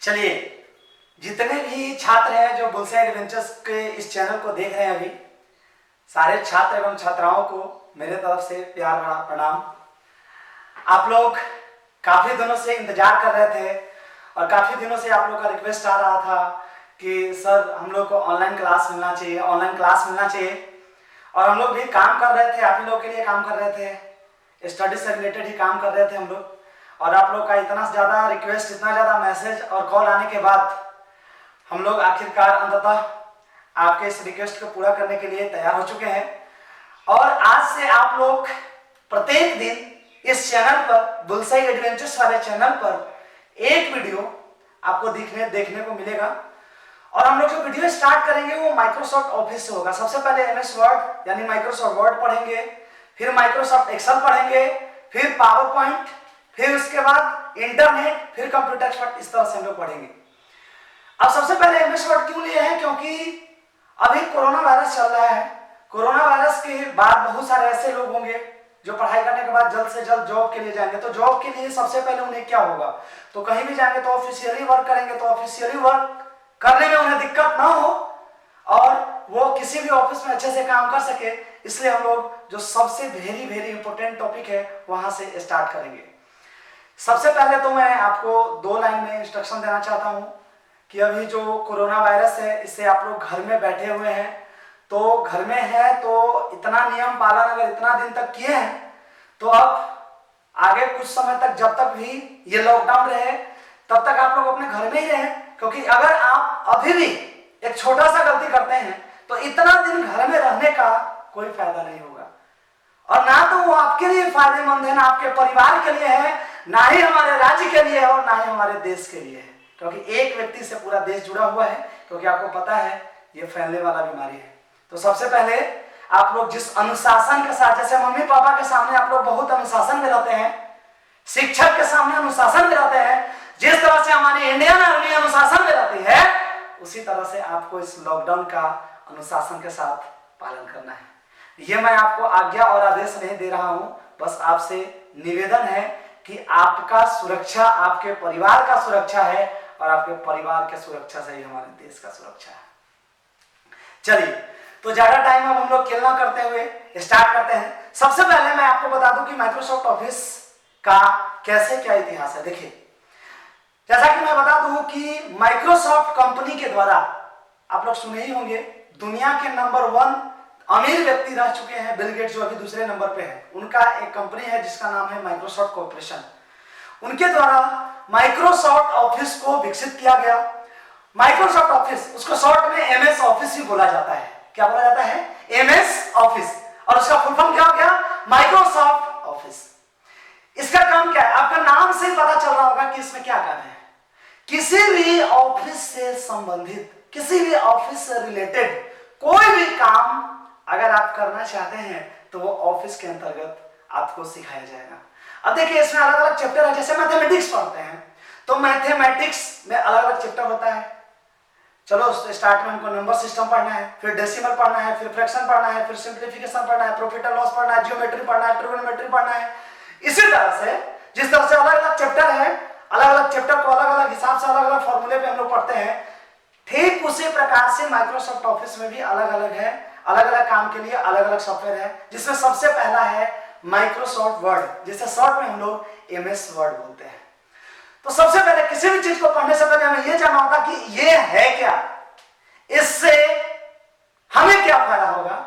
चलिए, जितने भी छात्र हैं जो बुलसेट एडवेंचर्स के इस चैनल को देख रहे हैं अभी, सारे छात्र एवं छात्राओं को मेरे तरफ से प्यार भरा प्रणाम। आप लोग काफ़ी दिनों से इंतजार कर रहे थे और काफ़ी दिनों से आप लोग का रिक्वेस्ट आ रहा था कि सर हम लोग को ऑनलाइन क्लास मिलना चाहिए, ऑनलाइन क्लास मिलना चाहिए। और हम लोग भी काम कर रहे थे, आप ही लोग के लिए काम कर रहे थे, स्टडी से रिलेटेड ही काम कर रहे थे हम लोग। और आप लोग का इतना ज़्यादा रिक्वेस्ट, इतना ज़्यादा मैसेज और कॉल आने के बाद हम लोग आखिरकार अंततः आपके इस रिक्वेस्ट को पूरा करने के लिए तैयार हो चुके हैं। और आज से आप लोग प्रत्येक दिन इस चैनल पर, बुलसेट एडवेंचर्स वाले चैनल पर एक वीडियो आपको देखने को मिलेगा। और हम लोग जो वीडियो स्टार्ट करेंगे वो माइक्रोसॉफ्ट ऑफिस से होगा। सबसे पहले एमएस वर्ड यानी माइक्रोसॉफ्ट वर्ड पढ़ेंगे, फिर माइक्रोसॉफ्ट एक्सेल पढ़ेंगे, फिर पावर पॉइंट, फिर उसके बाद इंटरनेट, फिर कंप्यूटर एक्सपर्ट, इस तरह से हम लोग पढ़ेंगे। अब सबसे पहले एमएस वर्ड क्यों लिए हैं? क्योंकि अभी कोरोना वायरस चल रहा है। कोरोना वायरस के बाद बहुत सारे ऐसे लोग होंगे जो पढ़ाई करने के बाद जल्द से जल्द जॉब के लिए जाएंगे। तो जॉब के लिए सबसे पहले उन्हें क्या होगा, तो कहीं भी जाएंगे तो ऑफिशियली वर्क करेंगे, तो ऑफिशियली वर्क करने में उन्हें दिक्कत ना हो और वो किसी भी ऑफिस में अच्छे से काम कर सके। इसलिए हम लोग जो सबसे वेरी इंपॉर्टेंट टॉपिक है वहां से स्टार्ट करेंगे। सबसे पहले तो मैं आपको 2 लाइन में इंस्ट्रक्शन देना चाहता हूं कि अभी जो कोरोना वायरस है इससे आप लोग घर में बैठे हुए हैं, तो घर में है तो इतना नियम पालन अगर इतना दिन तक किए हैं तो अब आगे कुछ समय तक, जब तक भी ये लॉकडाउन रहे तब तक आप लोग अपने घर में ही रहें। क्योंकि अगर आप अभी भी एक छोटा सा गलती करते हैं तो इतना दिन घर में रहने का कोई फायदा नहीं होगा। और ना तो वो आपके लिए फायदेमंद है, ना आपके परिवार के लिए है, ना ही हमारे राज्य के लिए है और ना ही हमारे देश के लिए है। क्योंकि एक व्यक्ति से पूरा देश जुड़ा हुआ है, क्योंकि आपको पता है ये फैलने वाला बीमारी है। तो सबसे पहले आप लोग जिस अनुशासन के साथ, जैसे मम्मी पापा के सामने आप लोग बहुत अनुशासन में रहते हैं, शिक्षक के सामने अनुशासन में रहते हैं, जिस तरह से हमारी इंडियन आर्मी अनुशासन में रहती है, उसी तरह से आपको इस लॉकडाउन का अनुशासन के साथ पालन करना है। यह मैं आपको आज्ञा और आदेश नहीं दे रहा हूं, बस आपसे निवेदन है कि आपका सुरक्षा आपके परिवार का सुरक्षा है और आपके परिवार के सुरक्षा से ही हमारे देश का सुरक्षा है। चलिए, तो ज्यादा टाइम अब हम लोग खेलना करते हुए स्टार्ट करते हैं। सबसे पहले मैं आपको बता दूं कि माइक्रोसॉफ्ट ऑफिस का कैसे क्या इतिहास है। देखिए, जैसा कि मैं बता दूं कि माइक्रोसॉफ्ट कंपनी के द्वारा, आप लोग सुने ही होंगे, दुनिया के नंबर 1 अमीर व्यक्ति रह चुके हैं बिल गेट्स, जो अभी दूसरे नंबर पे है। उनका एक कंपनी है जिसका नाम है माइक्रोसॉफ्ट कॉर्पोरेशन। उनके द्वारा माइक्रोसॉफ्ट ऑफिस को विकसित किया गया। माइक्रोसॉफ्ट ऑफिस, उसको शॉर्ट में एमएस ऑफिस भी बोला जाता है। क्या बोला जाता है? MS office. और उसका फुल फॉर्म क्या हो गया? Microsoft office. इसका काम क्या है? आपका नाम से ही पता चल रहा होगा कि इसमें क्या काम है। किसी भी ऑफिस से संबंधित, किसी भी ऑफिस से रिलेटेड कोई भी काम अगर आप करना चाहते हैं तो वो ऑफिस के अंतर्गत आपको सिखाया जाएगा। अब देखिए, इसमें अलग अलग चैप्टर है। जैसे मैथमेटिक्स पढ़ते हैं तो मैथमेटिक्स में अलग अलग चैप्टर होता है। चलो, स्टार्ट में हमको नंबर सिस्टम पढ़ना है, फिर डेसिमल पढ़ना है, फिर फ्रैक्शन पढ़ना है, फिर सिंप्लीफिकेशन पढ़ना है, प्रॉफिट एंड लॉस पढ़ना है, ज्योमेट्री पढ़ना है, ट्रिग्नोमेट्री पढ़ना है। इसी तरह से जिस तरह से अलग अलग चैप्टर है, अलग अलग चैप्टर को अलग अलग हिसाब से अलग अलग फॉर्मूले पे हम लोग पढ़ते हैं, ठीक उसी प्रकार से माइक्रोसॉफ्ट ऑफिस में भी अलग अलग है। अलग अलग काम के लिए अलग अलग सॉफ्टवेयर है, जिसमें सबसे पहला है माइक्रोसॉफ्ट वर्ड, जिसे शॉर्ट में हम लोग एमएस वर्ड बोलते हैं। तो सबसे पहले किसी भी चीज को पढ़ने से पहले हमें यह जानना होता कि यह है क्या, इससे हमें क्या फायदा होगा,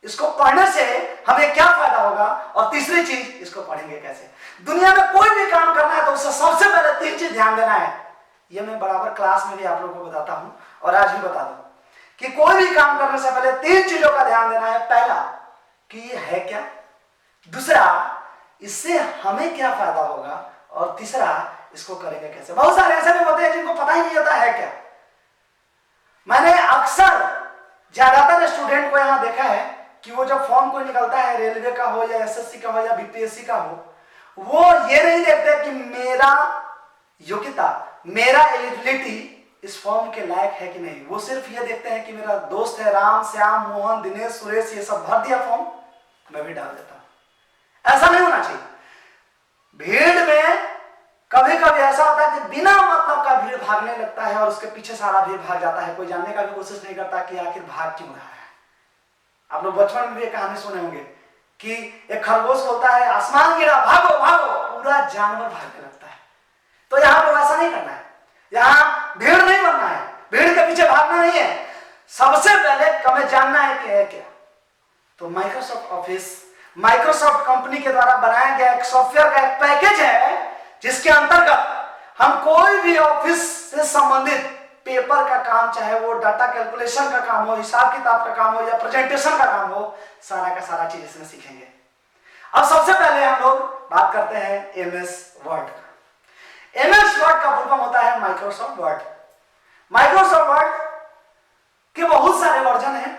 इसको पढ़ने से हमें क्या फायदा होगा, और तीसरी चीज, इसको पढ़ेंगे कैसे। दुनिया में कोई भी काम करना है तो उससे सबसे पहले 3 चीज ध्यान देना है। यह मैं बराबर क्लास में भी आप लोगों को बताता हूं और आज भी बता दूं कि कोई भी काम करने से पहले 3 चीजों का ध्यान देना है। पहला, कि यह है क्या, दूसरा, इससे हमें क्या फायदा होगा, और तीसरा, इसको करेंगे कैसे। बहुत सारे ऐसे भी होते हैं जिनको पता ही नहीं होता है क्या। मैंने अक्सर ज्यादातर स्टूडेंट को यहां देखा है कि वो जब फॉर्म कोई निकलता है, रेलवे का हो या एसएससी का हो या बीपीएससी का हो, वो ये नहीं देखते कि मेरा योग्यता, मेरा एलिजिबिलिटी इस फॉर्म के लायक है कि नहीं। वो सिर्फ ये देखते हैं कि मेरा दोस्त है राम, श्याम, मोहन, दिनेश, सुरेश, ये सब भर दिया फॉर्म, मैं भी डाल देता हूं। ऐसा नहीं होना चाहिए। भीड़ में कभी कभी ऐसा होता है कि बिना मतलब का भीड़ भागने लगता है और उसके पीछे सारा भीड़ भाग जाता है, कोई जानने का भी कोशिश नहीं करता कि आखिर भाग क्यों रहा है। आप लोग बचपन में भी एक कहानी सुने होंगे कि एक खरगोश बोलता है आसमान गिरा, भागो भागो, पूरा जानवर भागने लगता है। तो यहाँ पर वैसा नहीं करना है, यहाँ भीड़ नहीं बनना है, भीड़ के पीछे भागना नहीं है। सबसे पहले हमें जानना है कि है क्या। तो माइक्रोसॉफ्ट ऑफिस माइक्रोसॉफ्ट कंपनी के द्वारा बनाया गया एक सॉफ्टवेयर का एक पैकेज है, जिसके अंतर्गत हम कोई भी ऑफिस से संबंधित पेपर का काम, चाहे वो डाटा कैलकुलेशन का काम हो, हिसाब किताब का काम हो या प्रेजेंटेशन का काम हो, सारा का सारा चीज इसमें सीखेंगे। अब सबसे पहले हम लोग बात करते हैं एमएस वर्ड का। एमएस वर्ड का फुल फॉर्म होता है माइक्रोसॉफ्ट वर्ड। माइक्रोसॉफ्ट वर्ड के बहुत सारे वर्जन हैं।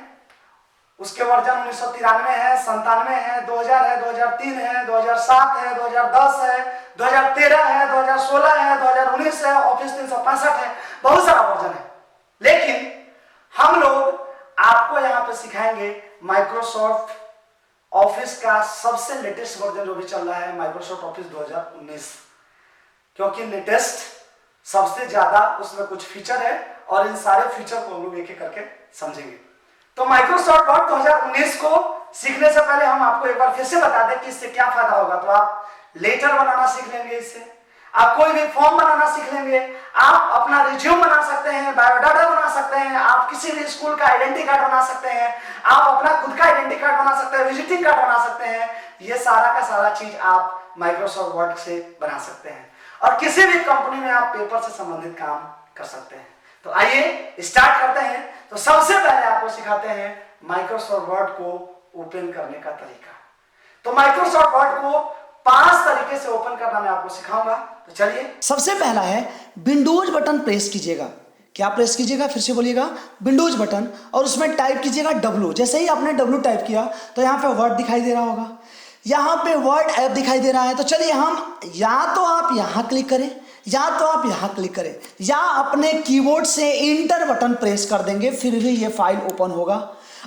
उसके वर्जन 1993 है, 97 है, 2000 है, 2003 है, 2007 है, 2010 है, 2013 है, 2016 है, 2019 है, ऑफिस 365 है, बहुत सारा वर्जन है। लेकिन हम लोग आपको यहाँ पे सिखाएंगे माइक्रोसॉफ्ट ऑफिस का सबसे लेटेस्ट वर्जन जो भी चल रहा है, माइक्रोसॉफ्ट ऑफिस 2019, क्योंकि लेटेस्ट सबसे ज्यादा उसमें कुछ फीचर है और इन सारे फीचर को हम लोग एक एक करके समझेंगे। तो माइक्रोसॉफ्ट वर्ड 2019 को सीखने से पहले हम आपको एक बार फिर से बता दें कि इससे क्या फायदा होगा। तो आप लेटर बनाना सीख लेंगे, इससे आप कोई भी फॉर्म बनाना सीख लेंगे, आप अपना रिज्यूम बना सकते हैं, बायोडाटा बना सकते हैं, आप किसी भी स्कूल का आइडेंटिटी कार्ड बना सकते हैं, आप अपना खुद का आइडेंटिटी कार्ड बना सकते हैं, विजिटिंग कार्ड बना सकते हैं। ये सारा का सारा चीज आप माइक्रोसॉफ्ट वर्ड से बना सकते हैं और किसी भी कंपनी में आप पेपर से संबंधित काम कर सकते हैं। तो आइए स्टार्ट करते हैं। तो सबसे पहले आपको सिखाते हैं माइक्रोसॉफ्ट वर्ड को ओपन करने का तरीका। तो माइक्रोसॉफ्ट वर्ड को 5 तरीके से ओपन करना मैं आपको सिखाऊंगा। तो चलिए, सबसे पहला है विंडोज बटन प्रेस कीजिएगा। क्या प्रेस कीजिएगा, फिर से बोलिएगा, विंडोज बटन, और उसमें टाइप कीजिएगा W। जैसे ही आपने W टाइप किया तो यहाँ पे वर्ड दिखाई दे रहा होगा, यहाँ पे वर्ड ऐप दिखाई दे रहा है। तो चलिए हम, या तो आप यहाँ क्लिक करें या तो आप यहाँ क्लिक करें या अपने कीबोर्ड से इंटर बटन प्रेस कर देंगे, फिर भी ये फाइल ओपन होगा।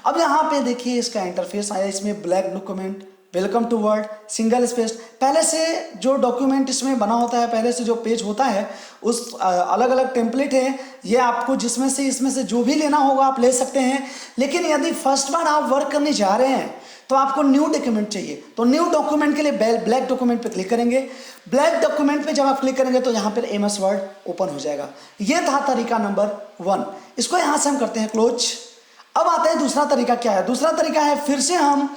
अब यहाँ पे देखिए इसका इंटरफेस आया, इसमें black document, welcome to Word, single space. पहले से जो डॉक्यूमेंट इसमें बना होता है, पहले से जो पेज होता है, उस अलग अलग टेम्पलेट है, ये आपको जिसमें से इसमें से जो भी लेना होगा आप ले सकते हैं। लेकिन यदि फर्स्ट बार आप वर्क करने जा रहे हैं तो आपको न्यू डॉक्यूमेंट चाहिए। तो न्यू डॉक्यूमेंट के लिए ब्लैक डॉक्यूमेंट पे क्लिक करेंगे। ब्लैक डॉक्यूमेंट पे जब आप क्लिक करेंगे तो यहाँ पर एमएस वर्ड ओपन हो जाएगा। ये था तरीका नंबर 1। इसको यहाँ से हम करते हैं क्लोज। अब आते हैं दूसरा तरीका। क्या है दूसरा तरीका? है फिर से हम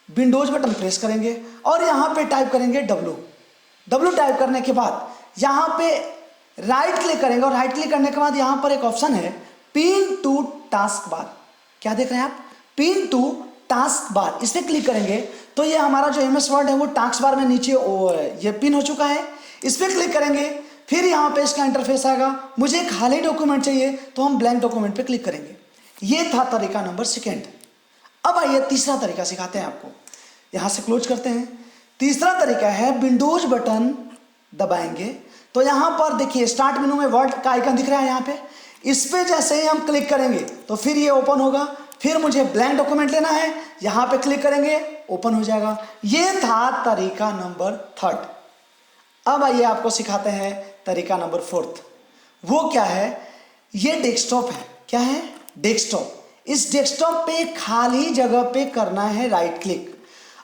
विंडोज बटन प्रेस करेंगे और यहाँ पे टाइप करेंगे W टाइप करने के बाद यहाँ पे राइट क्लिक करेंगे और राइट क्लिक करने के बाद यहाँ पर एक ऑप्शन है पिन टू टास्क बार। क्या देख रहे हैं आप? Pin to task bar. इस पर क्लिक करेंगे तो ये हमारा जो एमएस वर्ड है वो टास्क बार में नीचे ये पिन हो चुका है। इस पर क्लिक करेंगे, फिर यहाँ पे इसका इंटरफेस आएगा। मुझे खाली डॉक्यूमेंट चाहिए तो हम ब्लैंक डॉक्यूमेंट पे क्लिक करेंगे। ये था तरीका नंबर 2। अब आइए तीसरा तरीका सिखाते हैं आपको। यहां से क्लोज करते हैं। तीसरा तरीका है विंडोज बटन दबाएंगे तो यहां पर देखिए स्टार्ट मेनू में वर्ड का आइकन दिख रहा है। यहाँ पे इस पे जैसे ही हम क्लिक करेंगे तो फिर ये ओपन होगा। फिर मुझे ब्लैंक डॉक्यूमेंट लेना है, यहां पे क्लिक करेंगे, ओपन हो जाएगा। ये था तरीका नंबर 3। अब आइए आपको सिखाते हैं तरीका नंबर 4। वो क्या है? ये डेस्कटॉप है। क्या है? डेस्कटॉप। इस डेस्कटॉप पे खाली जगह पे करना है राइट क्लिक,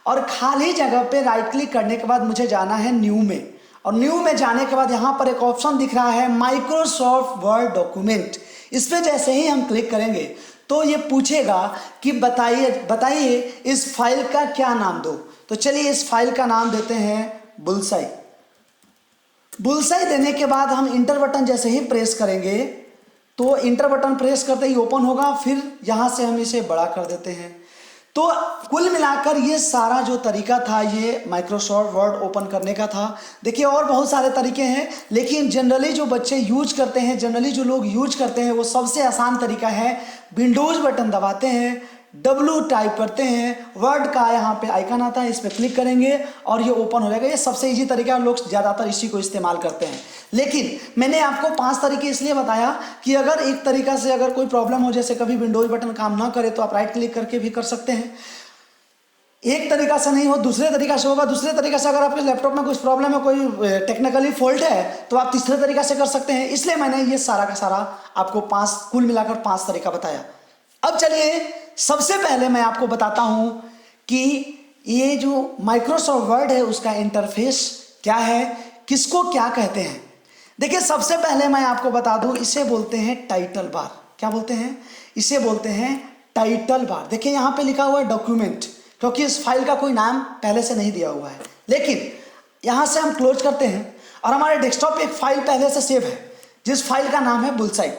और खाली जगह पे राइट क्लिक करने के बाद मुझे जाना है न्यू में, और न्यू में जाने के बाद यहाँ पर एक ऑप्शन दिख रहा है माइक्रोसॉफ्ट वर्ड डॉक्यूमेंट। इस पे जैसे ही हम क्लिक करेंगे तो ये पूछेगा कि बताइए इस फाइल का क्या नाम दो। तो चलिए इस फाइल का नाम देते हैं बुलसाई। बुलसाई देने के बाद हम इंटर बटन जैसे ही प्रेस करेंगे तो इंटर बटन प्रेस करते ही ओपन होगा। फिर यहाँ से हम इसे बड़ा कर देते हैं। तो कुल मिलाकर ये सारा जो तरीका था ये माइक्रोसॉफ्ट वर्ड ओपन करने का था। देखिए और बहुत सारे तरीके हैं, लेकिन जनरली जो बच्चे यूज करते हैं, जनरली जो लोग यूज करते हैं, वो सबसे आसान तरीका है विंडोज बटन दबाते हैं, W टाइप करते हैं, वर्ड का यहाँ पे आइकन आता है, इस पर क्लिक करेंगे और ये ओपन हो जाएगा। ये सबसे इजी तरीका है, लोग ज़्यादातर इसी को इस्तेमाल करते हैं। लेकिन मैंने आपको 5 तरीके इसलिए बताया कि अगर एक तरीका से अगर कोई प्रॉब्लम हो, जैसे कभी विंडोज बटन काम ना करे, तो आप राइट क्लिक करके भी कर सकते हैं। एक तरीका से नहीं हो, दूसरे तरीका से होगा। दूसरे तरीका से अगर आपके लैपटॉप में कुछ प्रॉब्लम है, कोई टेक्निकली फॉल्ट है, तो आप तीसरे तरीका से कर सकते हैं। इसलिए मैंने ये सारा का सारा आपको 5 कुल मिलाकर 5 तरीका बताया। अब चलिए सबसे पहले मैं आपको बताता हूं कि ये जो माइक्रोसॉफ्ट वर्ड है उसका इंटरफेस क्या है, किसको क्या कहते हैं। देखिए सबसे पहले मैं आपको बता दूं, इसे बोलते हैं टाइटल बार। क्या बोलते हैं? इसे बोलते हैं टाइटल बार। देखिए यहां पे लिखा हुआ है डॉक्यूमेंट, क्योंकि इस फाइल का कोई नाम पहले से नहीं दिया हुआ है। लेकिन यहां से हम क्लोज करते हैं और हमारे डेस्कटॉप पे एक फाइल पहले से सेव है, जिस फाइल का नाम है बुलसाई।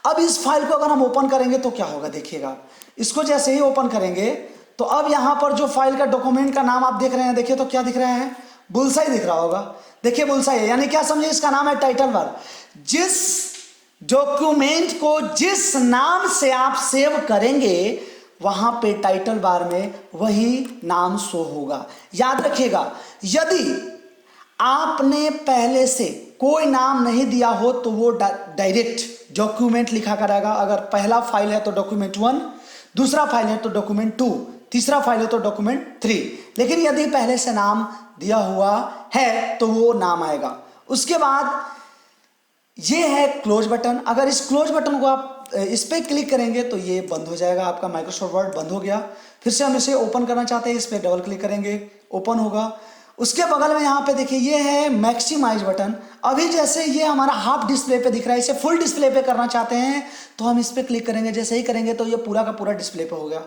अब इस फाइल को अगर हम ओपन करेंगे तो क्या होगा, देखिएगा। इसको जैसे ही ओपन करेंगे तो अब यहां पर जो फाइल का डॉक्यूमेंट का नाम आप देख रहे हैं, देखिए तो क्या दिख रहा है, बुलसाई दिख रहा होगा। देखिए बुलसाई है, यानी क्या समझे, इसका नाम है टाइटल बार। जिस डॉक्यूमेंट को जिस नाम से आप सेव करेंगे वहां पे टाइटल बार में वही नाम शो होगा। याद रखिएगा, यदि आपने पहले से कोई नाम नहीं दिया हो तो वो डायरेक्ट डॉक्यूमेंट लिखा करेगा। अगर पहला फाइल है तो डॉक्यूमेंट 1, दूसरा फाइल है तो डॉक्यूमेंट 2, तीसरा फाइल है तो डॉक्यूमेंट 3। लेकिन यदि पहले से नाम दिया हुआ है तो वो नाम आएगा। उसके बाद ये है क्लोज बटन। अगर इस क्लोज बटन को आप इस पर क्लिक करेंगे तो ये बंद हो जाएगा, आपका माइक्रोसॉफ्ट वर्ड बंद हो गया। फिर से हम इसे ओपन करना चाहते हैं, इस पर डबल क्लिक करेंगे, ओपन होगा। उसके बगल में यहाँ पे देखिए ये है मैक्सिमाइज बटन। अभी जैसे ये हमारा हाफ डिस्प्ले पे दिख रहा है, इसे फुल डिस्प्ले पे करना चाहते हैं तो हम इस पर क्लिक करेंगे। जैसे ही करेंगे तो ये पूरा का पूरा डिस्प्ले पे हो गया।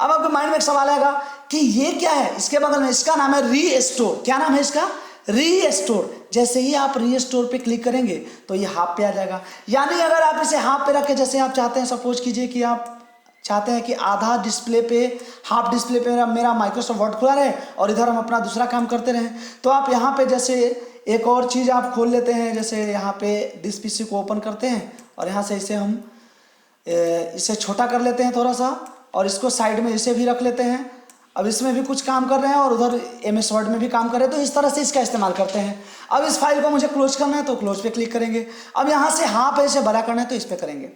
अब आपके माइंड में एक सवाल आएगा कि ये क्या है इसके बगल में, इसका नाम है रीस्टोर। क्या नाम है इसका? रीस्टोर। जैसे ही आप रीस्टोर पे क्लिक करेंगे तो ये हाफ पे आ जाएगा। यानी अगर आप इसे हाफ पे रख के, जैसे आप चाहते हैं, सपोज कीजिए कि आप चाहते हैं कि आधा डिस्प्ले पे, हाफ डिस्प्ले पे मेरा माइक्रोसॉफ्ट वर्ड खुला रहे और इधर हम अपना दूसरा काम करते रहें, तो आप यहाँ पे जैसे एक और चीज़ आप खोल लेते हैं। जैसे यहाँ पे दिस पीसी को ओपन करते हैं और यहाँ से इसे हम इसे छोटा कर लेते हैं थोड़ा सा, और इसको साइड में इसे भी रख लेते हैं। अब इसमें भी कुछ काम कर रहे हैं और उधर MS वर्ड में भी काम कर रहे हैं, तो इस तरह से इसका इस्तेमाल करते हैं। अब इस फाइल को मुझे क्लोज करना है तो क्लोज पे क्लिक करेंगे। अब यहाँ से हाँ पे इसे बड़ा करना है तो इस पे करेंगे।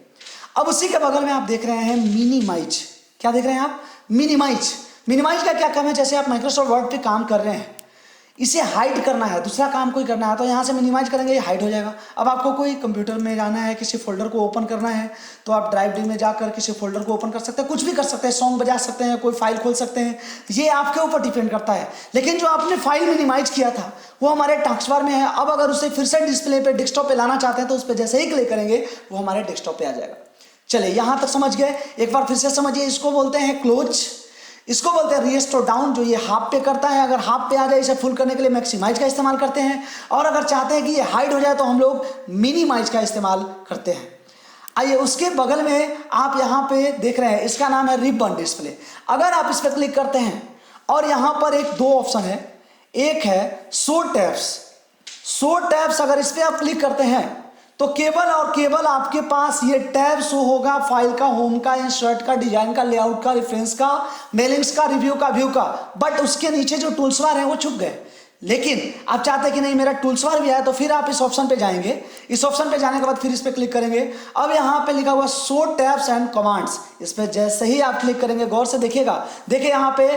अब उसी के बगल में आप देख रहे हैं मिनिमाइज। क्या देख रहे हैं आप? मिनिमाइज। मिनिमाइज का क्या काम है, जैसे आप माइक्रोसॉफ्ट वर्ड पे काम कर रहे हैं, इसे हाइड करना है, दूसरा काम कोई करना है, तो यहाँ से मिनिमाइज करेंगे, ये हाइड हो जाएगा। अब आपको कोई कंप्यूटर में जाना है, किसी फोल्डर को ओपन करना है, तो आप ड्राइव डी में जाकर किसी फोल्डर को ओपन कर सकते हैं, कुछ भी कर सकते हैं, सॉन्ग बजा सकते हैं, कोई फाइल खोल सकते हैं, ये आपके ऊपर डिपेंड करता है। लेकिन जो आपने फाइल मिनिमाइज किया था वो हमारे टास्क बार में है। अब अगर उसे फिर से डिस्प्ले पे, डेस्कटॉप पे लाना चाहते हैं तो उस पर जैसे ही क्लिक करेंगे वो हमारे डेस्कटॉप पे आ जाएगा। चलिए यहां तक समझ गए, एक बार फिर से समझिए। इसको बोलते हैं क्लोज, इसको बोलते हैं रीस्टोर डाउन, जो ये हाफ पे करता है। अगर हाफ पे आ जाए इसे फुल करने के लिए मैक्सिमाइज का इस्तेमाल करते हैं, और अगर चाहते हैं कि ये हाइड हो जाए तो हम लोग मिनिमाइज का इस्तेमाल करते हैं। आइए उसके बगल में आप यहाँ पे देख रहे हैं, इसका नाम है रिबन डिस्प्ले। अगर आप इस पर क्लिक करते हैं और यहाँ पर एक दो ऑप्शन है, एक है शो टैब्स। शो टैब्स अगर इस पर आप क्लिक करते हैं तो केवल और केवल आपके पास ये टैब शो होगा, फाइल का, होम का, इंसर्ट का, डिजाइन का, लेआउट का, रेफरेंस का, मेलिंग्स का, रिव्यू का, व्यू का। बट उसके नीचे जो टूल्स बार है वो छुप गए। लेकिन आप चाहते हैं कि नहीं मेरा टूल्स बार भी आया, तो फिर आप इस ऑप्शन पे जाएंगे। इस ऑप्शन पे जाने के बाद फिर इस पे क्लिक करेंगे। अब यहाँ पे लिखा हुआ शो टैब्स एंड कमांड्स, इस पे जैसे ही आप क्लिक करेंगे, गौर से देखिएगा, देखिए यहाँ पे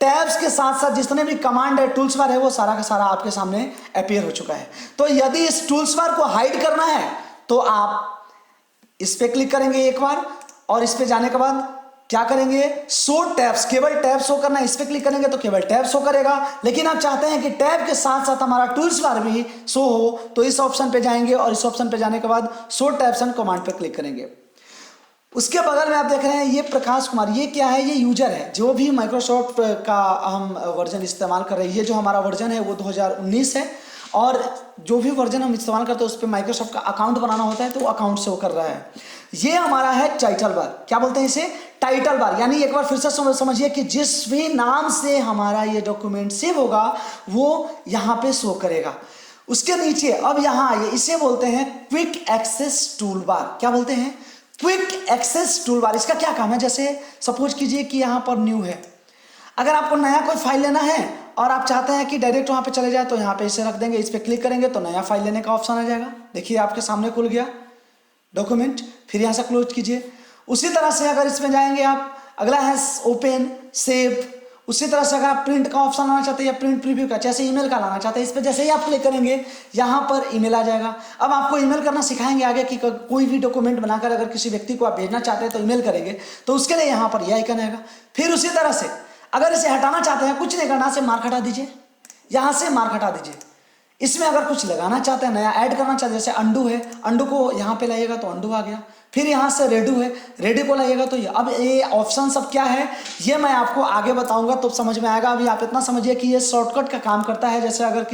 टैब्स के साथ साथ जितने भी कमांड है, टूल्स बार है, वो सारा का सारा आपके सामने अपीयर हो चुका है। तो यदि इस टूल्स बार को हाइड करना है तो आप इस पे क्लिक करेंगे एक बार, और इस पे जाने के बाद क्या करेंगे, शो टैब्स, केवल टैब शो करना है, इस पे क्लिक करेंगे तो केवल टैब शो करेगा। लेकिन आप चाहते हैं कि टैब के साथ साथ हमारा टूल्स बार भी शो हो, तो इस ऑप्शन पे जाएंगे और इस ऑप्शन पे जाने के बाद शो टैब्स एंड कमांड पे क्लिक करेंगे। उसके बगल में आप देख रहे हैं ये प्रकाश कुमार, ये क्या है, ये यूजर है। जो भी माइक्रोसॉफ्ट का हम वर्जन इस्तेमाल कर रहे हैं, ये जो हमारा वर्जन है वो 2019 है, और जो भी वर्जन हम इस्तेमाल करते हैं उस पर माइक्रोसॉफ्ट का अकाउंट बनाना होता है, तो वो अकाउंट से वो कर रहा है। ये हमारा है टाइटल बार। क्या बोलते हैं इसे? Title bar. यानी एक बार फिर से समझिए कि जिस भी नाम से हमारा ये डॉक्यूमेंट सेव होगा वो यहाँ पे शो करेगा। उसके नीचे अब यहाँ आइए, इसे बोलते हैं क्विक एक्सेस टूल बार। क्या बोलते हैं? Quick access tool bar. इसका क्या काम है, जैसे सपोज कीजिए कि यहाँ पर न्यू है, अगर आपको नया कोई फाइल लेना है और आप चाहते हैं कि डायरेक्ट वहाँ पे चले जाए, तो यहाँ पे इसे रख देंगे, इस पर क्लिक करेंगे तो नया फाइल लेने का ऑप्शन आ जाएगा। देखिए आपके सामने खुल गया डॉक्यूमेंट, फिर यहाँ से क्लोज कीजिए। उसी तरह से अगर इसमें जाएंगे आप, अगला है ओपन, सेव, उसी तरह से अगर आप प्रिंट का ऑप्शन लाना चाहते हैं या प्रिंट प्रीव्यू का, जैसे ईमेल का लाना चाहते हैं, इस पर जैसे ही आप क्लिक करेंगे यहाँ पर ईमेल आ जाएगा। अब आपको ईमेल करना सिखाएंगे आगे कि कोई भी डॉक्यूमेंट बनाकर अगर किसी व्यक्ति को आप भेजना चाहते हैं तो ईमेल करेंगे, तो उसके लिए यहाँ पर यह आइकन आएगा। फिर उसी तरह से अगर इसे हटाना चाहते हैं, कुछ नहीं करना, से मार्क हटा दीजिए, यहाँ से मार्क हटा दीजिए। इसमें अगर कुछ लगाना चाहते हैं, नया ऐड करना चाहते हैं, जैसे अंडू है, अंडू को यहाँ पे लाइएगा तो अंडू आ गया। फिर यहाँ से रेडू है, रेडी को लाइएगा तो ये। अब ये ऑप्शन सब क्या है ये मैं आपको आगे बताऊंगा तो समझ में आएगा। अभी आप इतना समझिए कि ये शॉर्टकट का काम करता है। जैसे अगर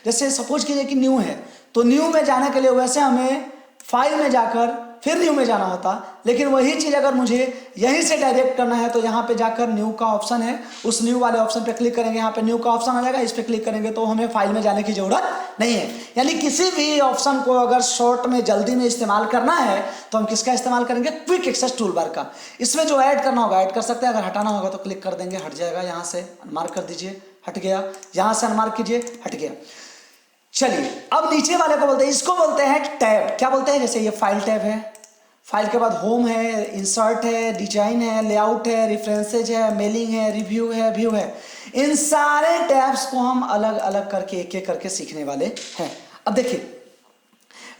जैसे सपोज कीजिए कि न्यू है, तो न्यू में जाने के लिए वैसे हमें फाइल में जाकर फिर न्यू में जाना होता, लेकिन वही चीज़ अगर मुझे यहीं से डायरेक्ट करना है तो यहाँ पे जाकर न्यू का ऑप्शन है, उस न्यू वाले ऑप्शन पे क्लिक करेंगे, यहाँ पे न्यू का ऑप्शन आ जाएगा, इस पे क्लिक करेंगे तो हमें फाइल में जाने की जरूरत नहीं है। यानी किसी भी ऑप्शन को अगर शॉर्ट में जल्दी में इस्तेमाल करना है तो हम किसका इस्तेमाल करेंगे, क्विक एक्सेस टूल बार का। इसमें जो ऐड करना होगा ऐड कर सकते हैं, अगर हटाना होगा तो क्लिक कर देंगे, हट जाएगा। यहाँ से अनमार्क कर दीजिए, हट गया, यहाँ से अनमार्क कीजिए, हट गया। चलिए अब नीचे वाले को बोलते हैं, इसको बोलते हैं टैब। क्या बोलते हैं, जैसे ये फाइल टैब है, फाइल के बाद होम है, इंसर्ट है, डिजाइन है, लेआउट है, रेफरेंसेज है, मेलिंग है, रिव्यू है, व्यू है। इन सारे टैब्स को हम अलग अलग करके एक एक करके सीखने वाले हैं। अब देखिए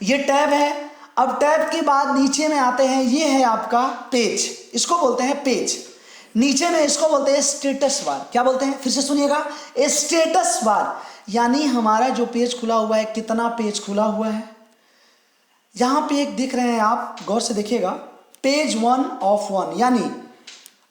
ये टैब है। अब टैब के बाद नीचे में आते हैं, ये है आपका पेज, इसको बोलते हैं पेज। नीचे में इसको बोलते हैं स्टेटस बार। क्या बोलते हैं, फिर से सुनिएगा, स्टेटस बार यानी हमारा जो पेज खुला हुआ है, कितना पेज खुला हुआ है। यहां पे एक दिख रहे हैं, आप गौर से देखिएगा, पेज 1 ऑफ 1, यानी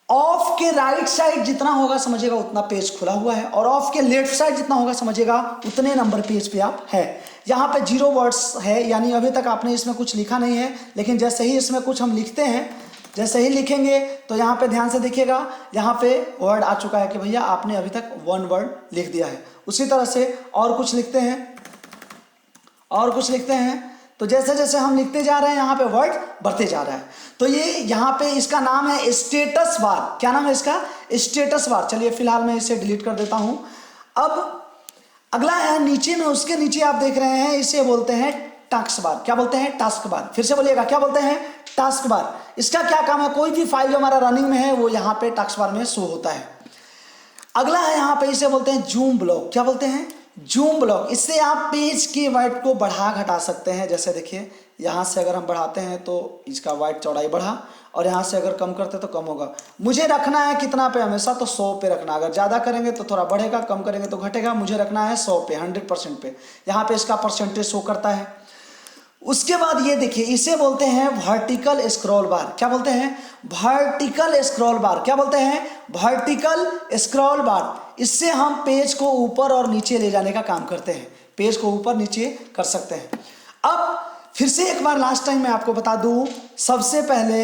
ऑफ के राइट साइड जितना होगा समझिएगा उतना पेज खुला हुआ है, और ऑफ के लेफ्ट साइड जितना होगा समझिएगा उतने नंबर पेज पे आप है। यहाँ पे 0 वर्ड्स है, यानी अभी तक आपने इसमें कुछ लिखा नहीं है, लेकिन जैसे ही इसमें कुछ हम लिखते हैं, जैसे ही लिखेंगे तो यहाँ पे ध्यान से देखिएगा, यहाँ पे वर्ड आ चुका है कि भैया आपने अभी तक 1 वर्ड लिख दिया है। उसी तरह से और कुछ लिखते हैं, और कुछ लिखते हैं, तो जैसे जैसे हम लिखते जा रहे हैं यहाँ पे वर्ड बढ़ते जा रहा है। तो ये यहाँ पे इसका नाम है स्टेटस बार। क्या नाम है इसका, स्टेटस बार। चलिए फिलहाल मैं इसे डिलीट कर देता हूँ। अब अगला है नीचे में, उसके नीचे आप देख रहे हैं, इसे बोलते हैं टास्क बार। क्या बोलते हैं, टास्क बार। फिर से बोलिएगा, क्या बोलते हैं, टास्क बार। इसका क्या काम है, कोई भी फाइल जो हमारा रनिंग में है वो यहाँ पे टास्क बार में शो होता है। अगला है यहाँ पे, इसे बोलते हैं जूम ब्लॉक। क्या बोलते हैं, जूम ब्लॉक। इससे आप पेज की वाइड को बढ़ा घटा सकते हैं। जैसे देखिए यहाँ से अगर हम बढ़ाते हैं तो इसका वाइड चौड़ाई बढ़ा, और यहाँ से अगर कम करते तो कम होगा। मुझे रखना है कितना पे, हमेशा तो 100 पे रखना। अगर ज़्यादा करेंगे तो थोड़ा बढ़ेगा, कम करेंगे तो घटेगा। मुझे रखना है 100 पे, 100% पे। यहाँ पे इसका परसेंटेज शो करता है। उसके बाद ये देखिए, इसे बोलते हैं वर्टिकल स्क्रॉल बार। क्या बोलते हैं, वर्टिकल स्क्रॉल बार। क्या बोलते हैं, वर्टिकल स्क्रॉल बार। इससे हम पेज को ऊपर और नीचे ले जाने का काम करते हैं, पेज को ऊपर नीचे कर सकते हैं। अब फिर से एक बार लास्ट टाइम मैं आपको बता दूं, सबसे पहले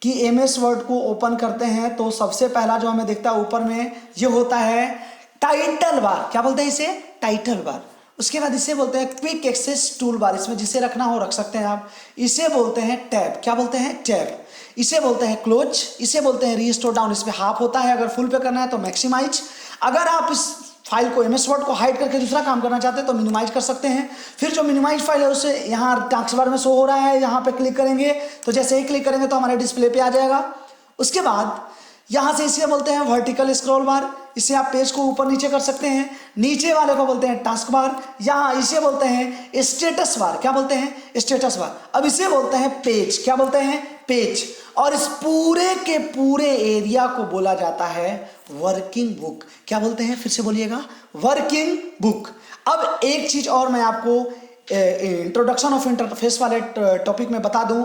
कि एमएस वर्ड को ओपन करते हैं तो सबसे पहला जो हमें दिखता है ऊपर में, ये होता है टाइटल बार। क्या बोलते हैं इसे, टाइटल बार। उसके बाद इसे बोलते हैं क्विक एक्सेस टूल बार। इसमें जिसे रखना हो रख सकते हैं आप। इसे बोलते हैं टैब। क्या बोलते हैं, टैब। इसे बोलते हैं क्लोज। इसे बोलते हैं रीस्टोर डाउन। इसमें हाफ होता है, अगर फुल पे करना है तो मैक्सिमाइज। अगर आप इस फाइल को एमएस वर्ड को हाइड करके दूसरा काम करना चाहते हैं तो मिनिमाइज कर सकते हैं। फिर जो मिनिमाइज फाइल है उसे यहाँ टास्क बार में शो हो रहा है, यहाँ पे क्लिक करेंगे तो जैसे ही क्लिक करेंगे तो हमारे डिस्प्ले पे आ जाएगा। उसके बाद यहाँ से इसे बोलते हैं वर्टिकल स्क्रॉल बार। इसे आप पेज को ऊपर नीचे कर सकते हैं। नीचे वाले को बोलते हैं टास्क बार। यहाँ इसे बोलते हैं स्टेटस बार। क्या बोलते हैं, स्टेटस बार। अब इसे बोलते हैं पेज। क्या बोलते हैं, पेज। और इस पूरे के पूरे एरिया को बोला जाता है वर्किंग बुक। क्या बोलते हैं, फिर से बोलिएगा, वर्किंग बुक। अब एक चीज और मैं आपको इंट्रोडक्शन ऑफ इंटरफेस वाले टॉपिक में बता दूं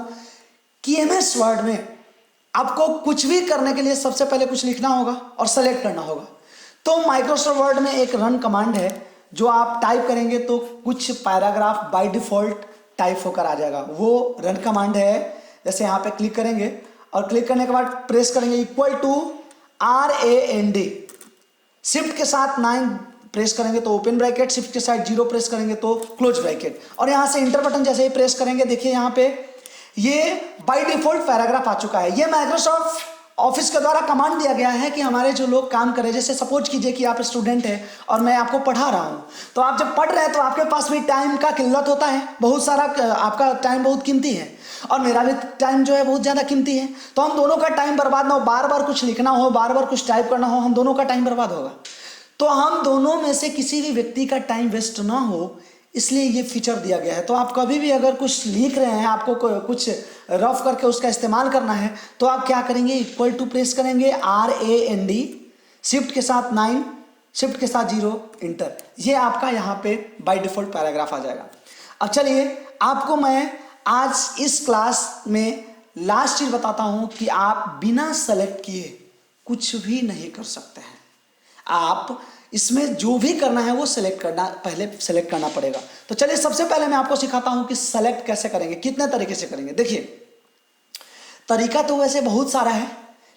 कि एमएस वर्ड में आपको कुछ भी करने के लिए सबसे पहले कुछ लिखना होगा और सेलेक्ट करना होगा। तो माइक्रोसॉफ्ट वर्ड में एक रन कमांड है, जो आप टाइप करेंगे तो कुछ पैराग्राफ बाय डिफॉल्ट टाइप होकर आ जाएगा। वो रन कमांड है। जैसे यहाँ पे क्लिक करेंगे और क्लिक करने के बाद प्रेस करेंगे इक्वल टू RAND, शिफ्ट के साथ 9 प्रेस करेंगे तो ओपन ब्रैकेट, शिफ्ट के साथ 0 प्रेस करेंगे तो क्लोज ब्रैकेट। और यहाँ से इंटर बटन जैसे ही प्रेस करेंगे, देखिए यहाँ पे ये बाय डिफॉल्ट पैराग्राफ आ चुका है। ये माइक्रोसॉफ्ट ऑफिस के द्वारा कमांड दिया गया है कि हमारे जो लोग काम करें, जैसे सपोज कीजिए कि आप स्टूडेंट हैं और मैं आपको पढ़ा रहा हूँ, तो आप जब पढ़ रहे हैं तो आपके पास भी टाइम का किल्लत होता है, बहुत सारा आपका टाइम बहुत कीमती है और मेरा भी टाइम जो है बहुत ज़्यादा कीमती है। तो हम दोनों का टाइम बर्बाद ना हो, बार बार कुछ लिखना हो, बार बार कुछ टाइप करना हो, हम दोनों का टाइम बर्बाद होगा। तो हम दोनों में से किसी भी व्यक्ति का टाइम वेस्ट ना हो, इसलिए ये फीचर दिया गया है। तो आप कभी भी अगर कुछ लिख रहे हैं, आपको कुछ रफ करके उसका इस्तेमाल करना है, तो आप क्या करेंगे, इक्वल टू प्रेस करेंगे, RAND, शिफ्ट के साथ 9, शिफ्ट के साथ 0, इंटर। ये आपका यहाँ पे बाय डिफॉल्ट पैराग्राफ आ जाएगा। अब चलिए आपको मैं आज इस क्लास में लास्ट चीज बताता हूँ कि आप बिना सेलेक्ट किए कुछ भी नहीं कर सकते हैं। आप इसमें जो भी करना है वो पहले सेलेक्ट करना पड़ेगा। तो चलिए सबसे पहले मैं आपको सिखाता हूं कि सेलेक्ट कैसे करेंगे, कितने तरीके से करेंगे। देखिए तरीका तो वैसे बहुत सारा है,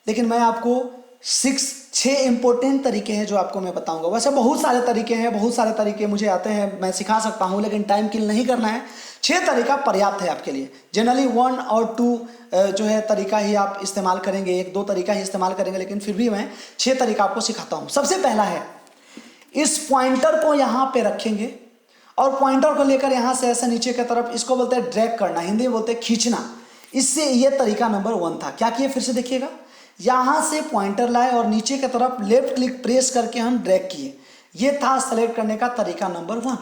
लेकिन मैं आपको 6 इंपॉर्टेंट तरीके हैं जो आपको मैं बताऊंगा। वैसे बहुत सारे तरीके हैं, बहुत सारे तरीके मुझे आते हैं, मैं सिखा सकता हूं, लेकिन टाइम किल नहीं करना है। 6 तरीका पर्याप्त है आपके लिए। जनरली 1 और 2 जो है तरीका ही आप इस्तेमाल करेंगे, 1-2 तरीका ही इस्तेमाल करेंगे, लेकिन फिर भी मैं 6 तरीका आपको सिखाता हूं। सबसे पहला है, इस पॉइंटर को यहां पे रखेंगे और पॉइंटर को लेकर यहां से ऐसे नीचे की तरफ, इसको बोलते हैं ड्रैग करना, हिंदी में बोलते हैं खींचना। इससे ये तरीका नंबर 1 था। क्या किए, फिर से देखिएगा, यहां से पॉइंटर लाए और नीचे की तरफ लेफ्ट क्लिक प्रेस करके हम ड्रैग किए। ये था सेलेक्ट करने का तरीका नंबर 1।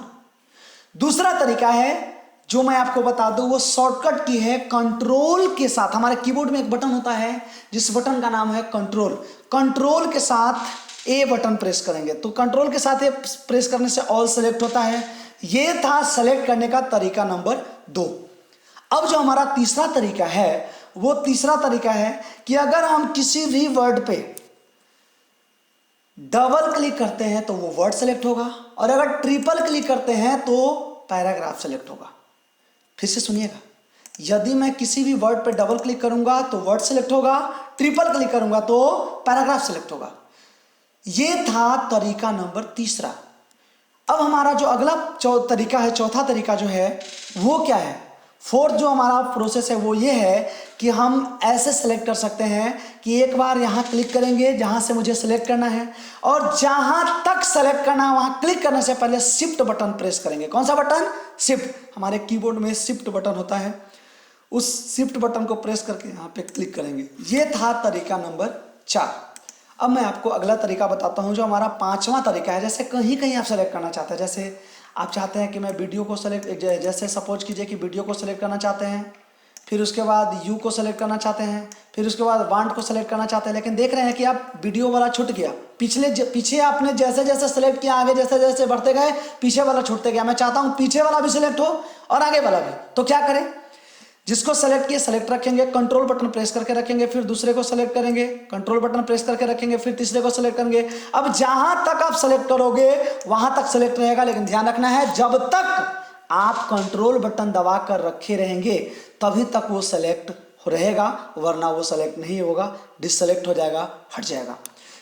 दूसरा तरीका है जो मैं आपको बता दूं, वो शॉर्टकट की है, कंट्रोल के साथ। हमारे कीबोर्ड में एक बटन होता है जिस बटन का नाम है कंट्रोल। कंट्रोल के साथ ए बटन प्रेस करेंगे, तो कंट्रोल के साथ ए प्रेस करने से ऑल सेलेक्ट होता है। ये था सेलेक्ट करने का तरीका नंबर 2। अब जो हमारा तीसरा तरीका है, वो तीसरा तरीका है कि अगर हम किसी भी वर्ड पे डबल क्लिक करते हैं तो वो वर्ड सेलेक्ट होगा, और अगर ट्रिपल क्लिक करते हैं तो पैराग्राफ सेलेक्ट होगा। फिर से सुनिएगा, यदि मैं किसी भी वर्ड पे डबल क्लिक करूंगा तो वर्ड सेलेक्ट होगा, ट्रिपल क्लिक करूंगा तो पैराग्राफ सेलेक्ट होगा। ये था तरीका नंबर तीसरा। अब हमारा जो अगला तरीका है, चौथा तरीका जो है वो क्या है, फोर्थ जो हमारा प्रोसेस है वो ये है कि हम ऐसे सेलेक्ट कर सकते हैं कि एक बार यहाँ क्लिक करेंगे जहाँ से मुझे सेलेक्ट करना है, और जहाँ तक सेलेक्ट करना है वहाँ क्लिक करने से पहले शिफ्ट बटन प्रेस करेंगे। कौन सा बटन, शिफ्ट। हमारे कीबोर्ड में शिफ्ट बटन होता है, उस शिफ्ट बटन को प्रेस करके यहाँ पे क्लिक करेंगे। ये था तरीका नंबर 4। अब मैं आपको अगला तरीका बताता हूँ जो हमारा 5वां तरीका है। जैसे कहीं कहीं आप सेलेक्ट करना चाहते हैं, जैसे आप चाहते हैं कि मैं वीडियो को सेलेक्ट, जैसे सपोज कीजिए कि वीडियो को सेलेक्ट करना चाहते हैं, फिर उसके बाद यू को सेलेक्ट करना चाहते हैं, फिर उसके बाद वांट को सेलेक्ट करना चाहते हैं, लेकिन देख रहे हैं कि आप वीडियो वाला छूट गया। पीछे आपने जैसे जैसे सेलेक्ट किया, आगे जैसे जैसे बढ़ते गए पीछे वाला छूटते गया। मैं चाहता हूँ पीछे वाला भी सिलेक्ट हो और आगे वाला भी, तो क्या करें, जिसको सेलेक्ट किए सेलेक्ट रखेंगे, कंट्रोल बटन प्रेस करके रखेंगे, फिर दूसरे को सेलेक्ट करेंगे, कंट्रोल बटन प्रेस करके रखेंगे, फिर तीसरे को सेलेक्ट करेंगे। अब जहां तक आप सेलेक्ट करोगे वहां तक सेलेक्ट रहेगा, लेकिन ध्यान रखना है जब तक आप कंट्रोल बटन दबा कर रखे रहेंगे तभी तक वो सेलेक्ट रहेगा, वरना वो सेलेक्ट नहीं होगा, डिससेलेक्ट हो जाएगा, हट जाएगा।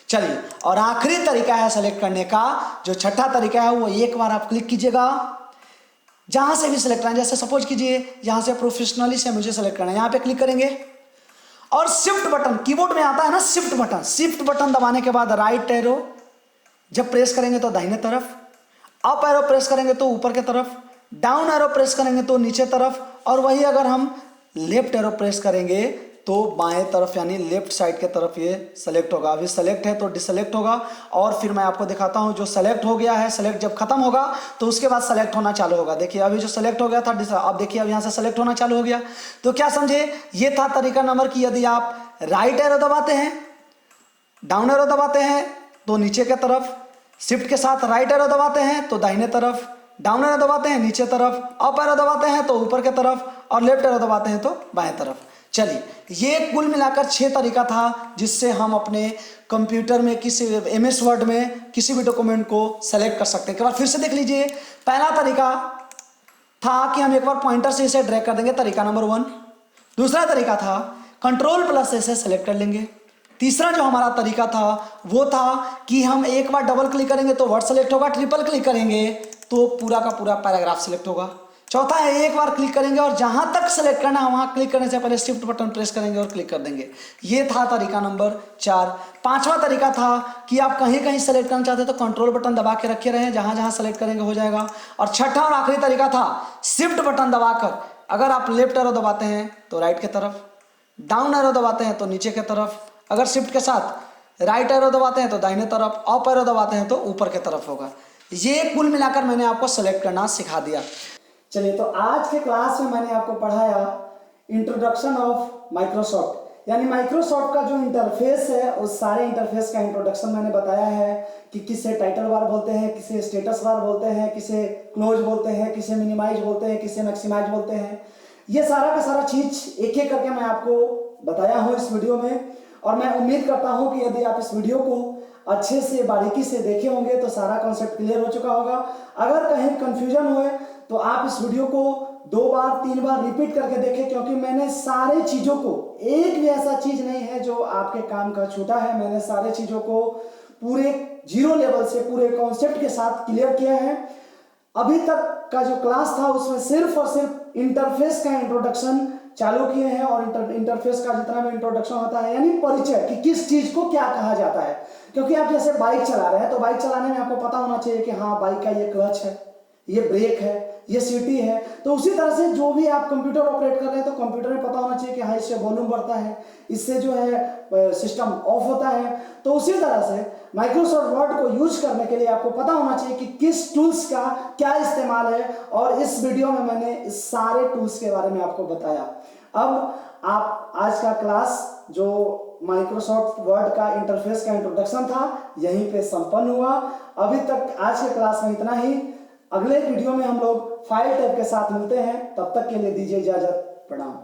चलिए, और आखिरी तरीका है सेलेक्ट करने का, जो छठा तरीका है, वो एक बार आप क्लिक कीजिएगा जहां से भी सेलेक्ट करना है। जैसे सपोज कीजिए यहां से प्रोफेशनली से मुझे सेलेक्ट करना है, यहां पे क्लिक करेंगे और शिफ्ट बटन, कीबोर्ड में आता है ना शिफ्ट बटन, शिफ्ट बटन दबाने के बाद राइट एरो जब प्रेस करेंगे तो दाहिने तरफ, अप एरो प्रेस करेंगे तो ऊपर के तरफ, डाउन एरो प्रेस करेंगे तो नीचे तरफ, और वही अगर हम लेफ्ट एरो प्रेस करेंगे तो बाएं तरफ यानी लेफ्ट साइड के तरफ ये सेलेक्ट होगा। अभी सेलेक्ट है तो डिससेलेक्ट होगा, और फिर मैं आपको दिखाता हूं जो सेलेक्ट हो गया है, सेलेक्ट जब खत्म होगा तो उसके बाद सेलेक्ट होना चालू होगा। देखिए अभी जो सेलेक्ट हो गया था, अब देखिए अब यहां से सेलेक्ट होना चालू हो गया। तो क्या समझे, ये था तरीका नंबर कि यदि आप राइट एरो दबाते हैं, डाउन एरो दबाते हैं तो नीचे के तरफ, शिफ्ट के साथ राइट एरो दबाते हैं तो दाहिने तरफ, डाउन एरो दबाते हैं नीचे तरफ, अप एरो दबाते हैं तो ऊपर के तरफ, और लेफ्ट एरो दबाते हैं तो बाएं तरफ। चलिए, ये कुल मिलाकर 6 तरीका था जिससे हम अपने कंप्यूटर में किसी MS वर्ड में किसी भी डॉक्यूमेंट को सेलेक्ट कर सकते हैं। एक बार फिर से देख लीजिए, पहला तरीका था कि हम एक बार पॉइंटर से इसे ड्रैग कर देंगे, तरीका नंबर 1। दूसरा तरीका था कंट्रोल प्लस से सेलेक्ट कर लेंगे। तीसरा जो हमारा तरीका था वो था कि हम एक बार डबल क्लिक करेंगे तो वर्ड सेलेक्ट होगा, ट्रिपल क्लिक करेंगे तो पूरा का पूरा पैराग्राफ सेलेक्ट होगा। चौथा है एक बार क्लिक करेंगे और जहां तक सेलेक्ट करना है वहां क्लिक करने से पहले शिफ्ट बटन प्रेस करेंगे और क्लिक कर देंगे। ये था तरीका नंबर 4। पांचवा तरीका था कि आप कहीं कहीं सेलेक्ट करना चाहते हैं तो कंट्रोल बटन दबा के रखे रहें, जहां जहां सेलेक्ट करेंगे हो जाएगा। और छठा और आखिरी तरीका था शिफ्ट बटन दबाकर अगर आप लेफ्ट एरो दबाते हैं तो राइट की तरफ, डाउन एरो दबाते हैं तो नीचे की तरफ, अगर शिफ्ट के साथ राइट एरो दबाते हैं तो दाहिने तरफ, अप एरो दबाते हैं तो ऊपर की तरफ होगा। ये कुल मिलाकर मैंने आपको सेलेक्ट करना सिखा दिया। चलिए, तो आज के क्लास में मैंने आपको पढ़ाया इंट्रोडक्शन ऑफ माइक्रोसॉफ्ट, यानी माइक्रोसॉफ्ट का जो इंटरफेस है उस सारे इंटरफेस का इंट्रोडक्शन मैंने बताया है कि किसे टाइटल बार बोलते हैं, किसे स्टेटस बार बोलते हैं, किसे क्लोज बोलते हैं, किसे मिनिमाइज बोलते हैं, किसे मैक्सिमाइज बोलते हैं। ये सारा का सारा चीज एक एक करके मैं आपको बताया हूँ इस वीडियो में, और मैं उम्मीद करता हूँ कि यदि आप इस वीडियो को अच्छे से बारीकी से देखे होंगे तो सारा कॉन्सेप्ट क्लियर हो चुका होगा। अगर कहीं कंफ्यूजन हुए तो आप इस वीडियो को 2 बार 3 बार रिपीट करके देखें, क्योंकि मैंने सारे चीजों को, एक भी ऐसा चीज नहीं है जो आपके काम का छूटा है। मैंने सारे चीजों को पूरे 0 लेवल से पूरे कॉन्सेप्ट के साथ क्लियर किया है। अभी तक का जो क्लास था उसमें सिर्फ और सिर्फ इंटरफेस का इंट्रोडक्शन चालू किए हैं, और इंटरफेस का जितना भी इंट्रोडक्शन होता है यानी परिचय कि किस चीज को क्या कहा जाता है। क्योंकि आप जैसे बाइक चला रहे हैं तो बाइक चलाने में आपको पता होना चाहिए कि हाँ बाइक का ये क्लच है, ये ब्रेक है, ये सीटी है। तो उसी तरह से जो भी आप कंप्यूटर ऑपरेट कर रहे हैं तो कंप्यूटर में पता होना चाहिए कि हाँ इससे वॉल्यूम बढ़ता है, इससे जो है सिस्टम ऑफ होता है। तो उसी तरह से माइक्रोसॉफ्ट वर्ड को यूज करने के लिए आपको पता होना चाहिए कि किस टूल्स का क्या इस्तेमाल है, और इस वीडियो में मैंने इस सारे टूल्स के बारे में आपको बताया। अब आप आज का क्लास जो माइक्रोसॉफ्ट वर्ड का इंटरफेस का इंट्रोडक्शन था यहीं पे संपन्न हुआ। अभी तक आज के क्लास में इतना ही। अगले वीडियो में हम लोग फाइल टैब के साथ मिलते हैं, तब तक के लिए दीजिए इजाजत, प्रणाम।